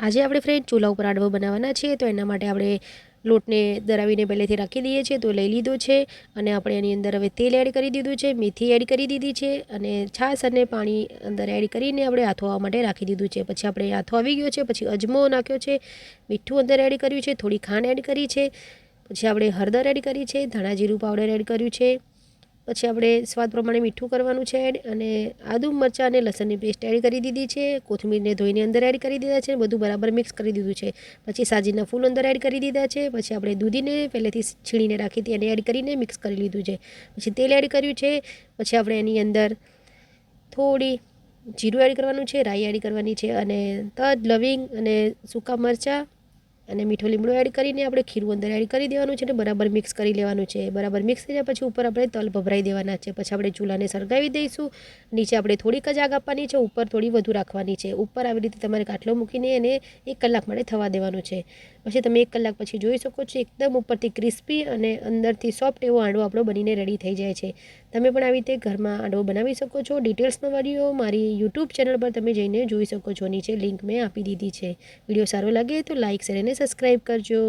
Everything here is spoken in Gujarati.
આજે આપણે ફ્રેન્ડ ચૂલા ઉપર આડવો બનાવવાના છીએ, તો એના માટે આપણે લોટને દળાવીને પહેલેથી રાખી દઈએ છીએ. તો લઈ લીધો છે અને આપણે એની અંદર હવે તેલ એડ કરી દીધું છે, મેથી એડ કરી દીધી છે અને છાશ અને પાણી અંદર એડ કરીને આપણે આથો આવવા માટે રાખી દીધું છે. પછી આપણે આથો આવી ગયો છે, પછી અજમો નાખ્યો છે, મીઠું અંદર એડ કર્યું છે, થોડી ખાંડ એડ કરી છે, પછી આપણે હળદર એડ કરી છે, ધાણા જીરું પાવડર એડ કર્યું છે, પછી આપણે સ્વાદ પ્રમાણે મીઠું કરવાનું છે એડ, અને આદુ મરચાં અને લસણની પેસ્ટ એડ કરી દીધી છે, કોથમીરને ધોઈને અંદર એડ કરી દીધા છે, બધું બરાબર મિક્સ કરી દીધું છે. પછી સાજીના ફૂલ અંદર એડ કરી દીધા છે. પછી આપણે દૂધીને પહેલેથી છીણીને રાખી હતી એને એડ કરીને મિક્સ કરી લીધું છે. પછી તેલ એડ કર્યું છે. પછી આપણે એની અંદર થોડી જીરું એડ કરવાનું છે, રાઈ એડ કરવાની છે, અને તજ, લવિંગ અને સૂકા મરચાં અને મીઠો લીમડો એડ કરીને આપણે ખીરું અંદર એડ કરી દેવાનું છે અને બરાબર મિક્સ કરી લેવાનું છે. બરાબર મિક્સ થઈ જાય પછી ઉપર આપણે તલ ભભરાઈ દેવાના છે. પછી આપણે ચૂલાને સળગાવી દઈશું. નીચે આપણે થોડીક જ આગ આપવાની છે, ઉપર થોડી વધુ રાખવાની છે. ઉપર આવી રીતે તમારે કાટલો મૂકીને એને 1 કલાક માટે થવા દેવાનું છે. પછી તમે 1 કલાક પછી જોઈ શકો છો એકદમ ઉપરથી ક્રિસ્પી અને અંદરથી સોફ્ટ એવો હાંડવો આપણો બનીને રેડી થઈ જાય છે. તમે પણ આવી રીતે ઘરમાં હાંડવો બનાવી શકો છો. ડિટેલ્સનો વિડીયો મારી યુટ્યુબ ચેનલ પર તમે જઈને જોઈ શકો છો. નીચે લિંક મેં આપી દીધી છે. વિડીયો સારો લાગે તો લાઇક, શેર અને સબસ્ક્રાઈબ કરજો.